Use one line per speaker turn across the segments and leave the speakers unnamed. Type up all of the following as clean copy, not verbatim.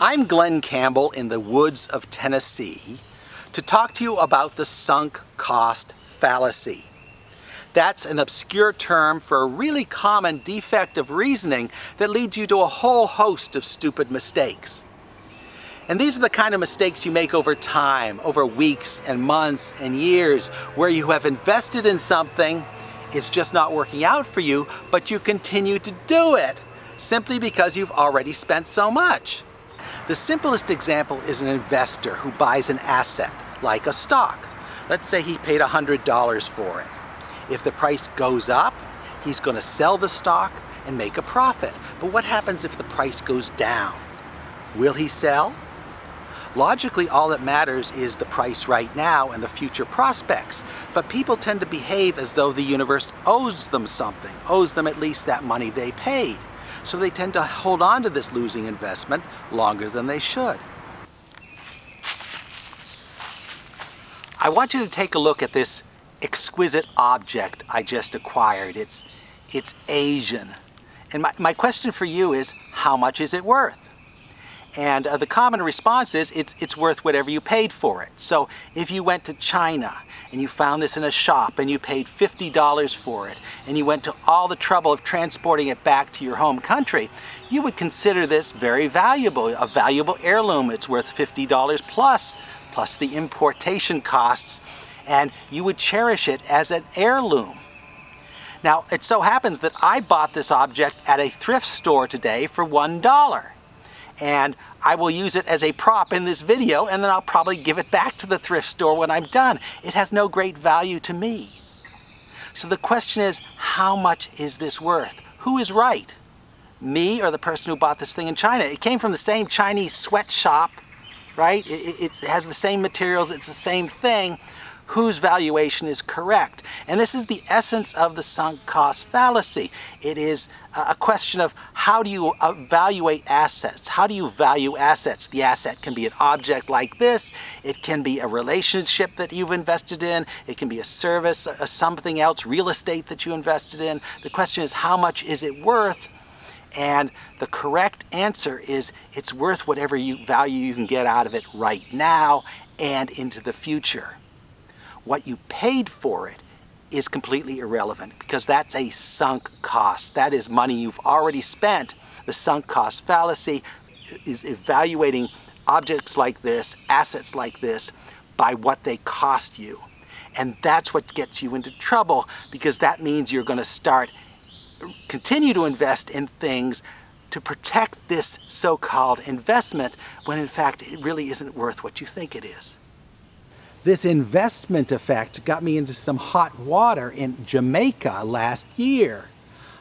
I'm Glenn Campbell in the woods of Tennessee to talk to you about the sunk cost fallacy. That's an obscure term for a really common defect of reasoning that leads you to a whole host of stupid mistakes. And these are the kind of mistakes you make over time, over weeks and months and years, where you have invested in something, it's just not working out for you, but you continue to do it simply because you've already spent so much. The simplest example is an investor who buys an asset, like a stock. Let's say he paid $100 for it. If the price goes up, he's going to sell the stock and make a profit. But what happens if the price goes down? Will he sell? Logically, all that matters is the price right now and the future prospects. But people tend to behave as though the universe owes them something, owes them at least that money they paid. So they tend to hold on to this losing investment longer than they should. I want you to take a look at this exquisite object I just acquired. It's Asian. And my question for you is, how much is it worth? And the common response is, it's worth whatever you paid for it. So if you went to China and you found this in a shop and you paid $50 for it, and you went to all the trouble of transporting it back to your home country, you would consider this very valuable, a valuable heirloom. It's worth $50 plus the importation costs, and you would cherish it as an heirloom. Now, it so happens that I bought this object at a thrift store today for $1. And I will use it as a prop in this video, and then I'll probably give it back to the thrift store when I'm done. It has no great value to me. So the question is, how much is this worth? Who is right? Me or the person who bought this thing in China? It came from the same Chinese sweatshop, right? It has the same materials, it's the same thing. Whose valuation is correct? And this is the essence of the sunk cost fallacy. It is a question of how do you evaluate assets? How do you value assets? The asset can be an object like this. It can be a relationship that you've invested in. It can be a service, something else, real estate that you invested in. The question is, how much is it worth? And the correct answer is, it's worth whatever value you can get out of it right now and into the future. What you paid for it is completely irrelevant, because that's a sunk cost. That is money you've already spent. The sunk cost fallacy is evaluating objects like this, assets like this, by what they cost you. And that's what gets you into trouble, because that means you're going to continue to invest in things to protect this so-called investment, when in fact it really isn't worth what you think it is. This investment effect got me into some hot water in Jamaica last year.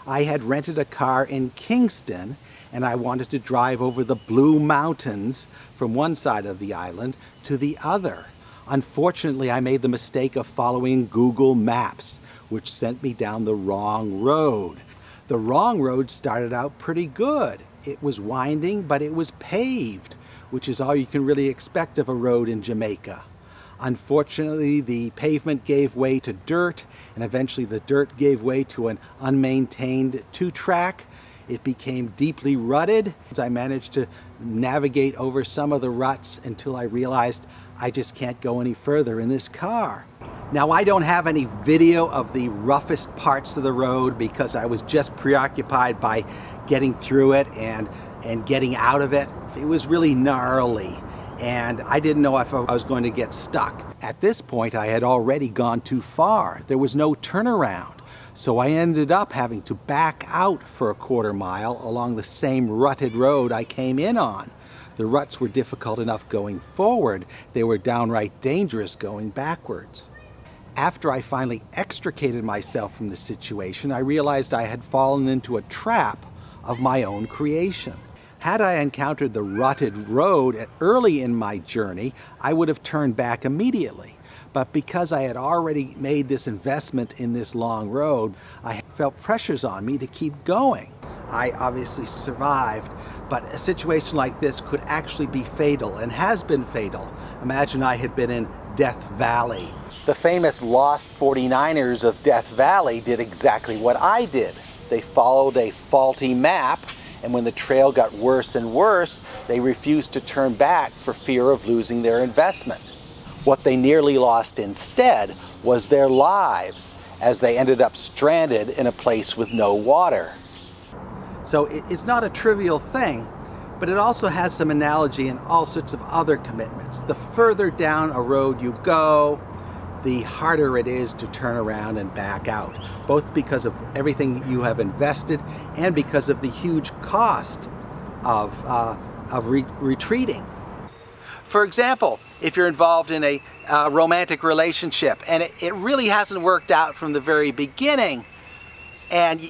I had rented a car in Kingston, and I wanted to drive over the Blue Mountains from one side of the island to the other. Unfortunately, I made the mistake of following Google Maps, which sent me down the wrong road. The wrong road started out pretty good. It was winding, but it was paved, which is all you can really expect of a road in Jamaica. Unfortunately, the pavement gave way to dirt, and eventually the dirt gave way to an unmaintained two-track. It became deeply rutted. I managed to navigate over some of the ruts until I realized I just can't go any further in this car. Now, I don't have any video of the roughest parts of the road because I was just preoccupied by getting through it and getting out of it. It was really gnarly, and I didn't know if I was going to get stuck. At this point, I had already gone too far. There was no turnaround. So I ended up having to back out for a quarter mile along the same rutted road I came in on. The ruts were difficult enough going forward. They were downright dangerous going backwards. After I finally extricated myself from the situation, I realized I had fallen into a trap of my own creation. Had I encountered the rutted road early in my journey, I would have turned back immediately. But because I had already made this investment in this long road, I felt pressures on me to keep going. I obviously survived, but a situation like this could actually be fatal, and has been fatal. Imagine I had been in Death Valley. The famous Lost 49ers of Death Valley did exactly what I did. They followed a faulty map and when the trail got worse and worse, they refused to turn back for fear of losing their investment. What they nearly lost instead was their lives, as they ended up stranded in a place with no water. So it's not a trivial thing, but it also has some analogy in all sorts of other commitments. The further down a road you go, the harder it is to turn around and back out, both because of everything you have invested and because of the huge cost of retreating. For example, if you're involved in a romantic relationship and it really hasn't worked out from the very beginning,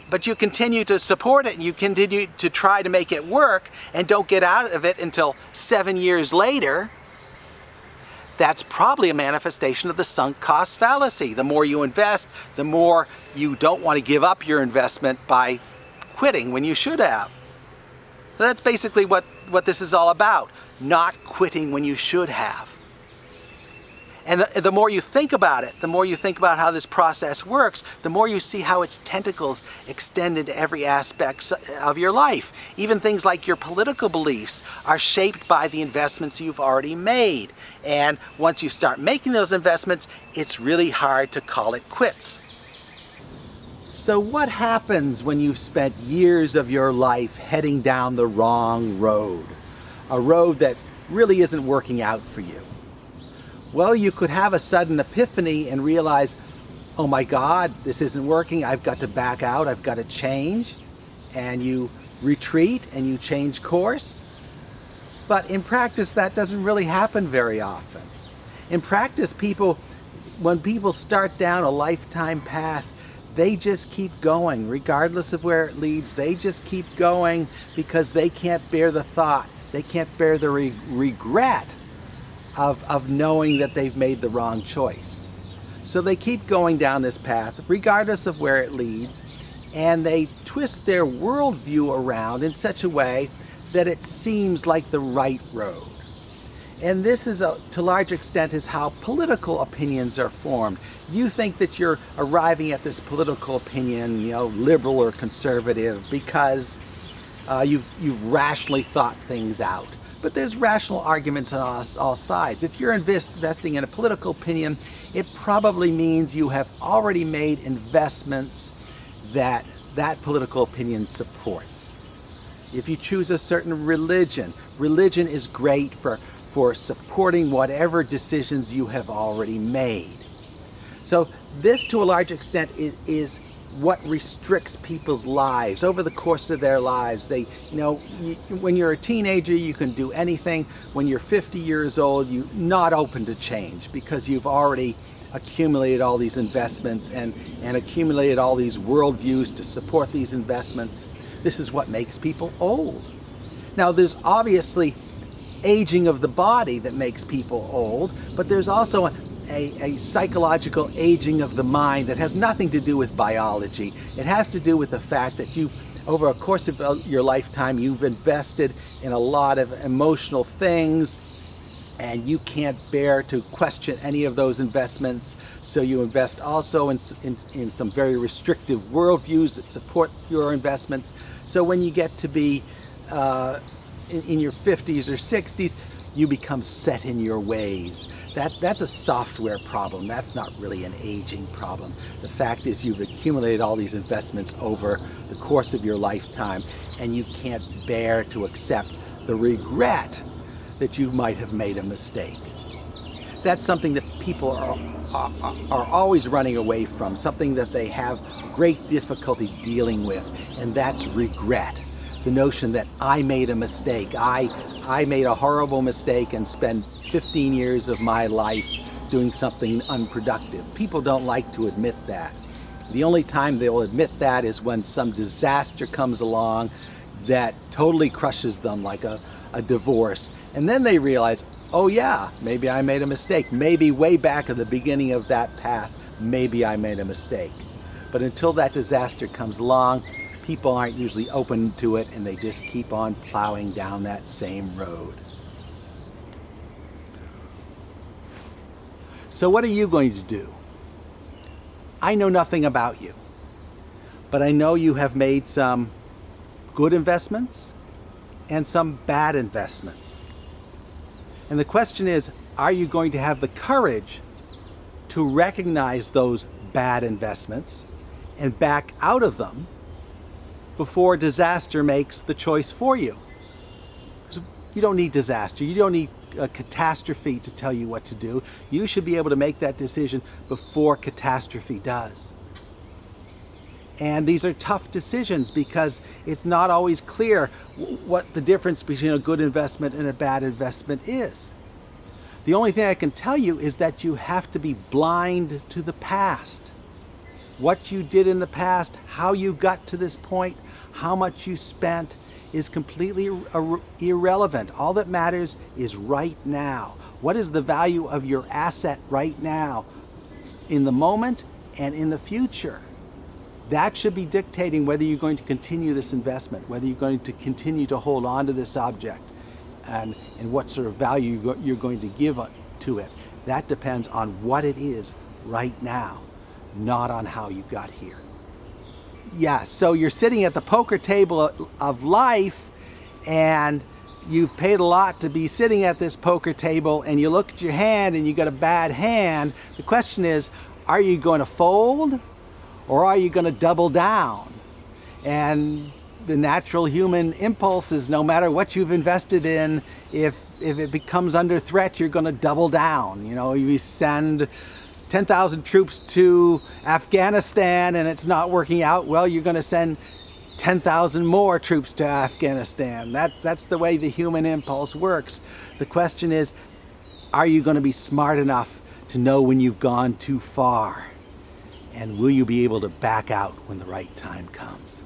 but you continue to support it and you continue to try to make it work and don't get out of it until 7 years later, that's probably a manifestation of the sunk cost fallacy. The more you invest, the more you don't want to give up your investment by quitting when you should have. That's basically what this is all about, not quitting when you should have. And the more you think about it, the more you think about how this process works, the more you see how its tentacles extend into every aspect of your life. Even things like your political beliefs are shaped by the investments you've already made. And once you start making those investments, it's really hard to call it quits. So what happens when you've spent years of your life heading down the wrong road? A road that really isn't working out for you? Well, you could have a sudden epiphany and realize, oh my God, this isn't working. I've got to back out. I've got to change. And you retreat and you change course. But in practice, that doesn't really happen very often. In practice, when people start down a lifetime path, they just keep going, regardless of where it leads. They just keep going because they can't bear the thought. They can't bear the regret of knowing that they've made the wrong choice. So they keep going down this path, regardless of where it leads, and they twist their worldview around in such a way that it seems like the right road. And this is, to a large extent, is how political opinions are formed. You think that you're arriving at this political opinion, liberal or conservative, because you've rationally thought things out. But there's rational arguments on all sides. If you're investing in a political opinion, it probably means you have already made investments that political opinion supports. If you choose a certain religion, religion is great for supporting whatever decisions you have already made. So this, to a large extent, is what restricts people's lives over the course of their lives. When you're a teenager, you can do anything. When you're 50 years old, you're not open to change because you've already accumulated all these investments and accumulated all these worldviews to support these investments. This is what makes people old. Now, there's obviously aging of the body that makes people old, but there's also a psychological aging of the mind that has nothing to do with biology. It has to do with the fact that over a course of your lifetime, you've invested in a lot of emotional things, and you can't bear to question any of those investments. So you invest also in some very restrictive worldviews that support your investments. So when you get to be in your 50s or 60s, you become set in your ways. That's a software problem. That's not really an aging problem. The fact is, you've accumulated all these investments over the course of your lifetime, and you can't bear to accept the regret that you might have made a mistake. That's something that people are always running away from, something that they have great difficulty dealing with, and that's regret. The notion that I made a mistake, I made a horrible mistake and spent 15 years of my life doing something unproductive. People don't like to admit that. The only time they'll admit that is when some disaster comes along that totally crushes them, like a divorce. And then they realize, oh yeah, maybe I made a mistake. Maybe way back at the beginning of that path, maybe I made a mistake. But until that disaster comes along, people aren't usually open to it, and they just keep on plowing down that same road. So what are you going to do? I know nothing about you, but I know you have made some good investments and some bad investments. And the question is, are you going to have the courage to recognize those bad investments and back out of them before disaster makes the choice for you? So you don't need disaster. You don't need a catastrophe to tell you what to do. You should be able to make that decision before catastrophe does. And these are tough decisions because it's not always clear what the difference between a good investment and a bad investment is. The only thing I can tell you is that you have to be blind to the past. What you did in the past, how you got to this point, how much you spent is completely irrelevant. All that matters is right now. What is the value of your asset right now, in the moment and in the future? That should be dictating whether you're going to continue this investment, whether you're going to continue to hold on to this object, and what sort of value you're going to give to it. That depends on what it is right now, not on how you got here. Yeah, so you're sitting at the poker table of life, and you've paid a lot to be sitting at this poker table, and you look at your hand and you got a bad hand. The question is, are you going to fold or are you going to double down? And the natural human impulse is, no matter what you've invested in, if it becomes under threat, you're going to double down. You know, you send 10,000 troops to Afghanistan and it's not working out, well, you're going to send 10,000 more troops to Afghanistan. That's the way the human impulse works. The question is, are you going to be smart enough to know when you've gone too far? And will you be able to back out when the right time comes?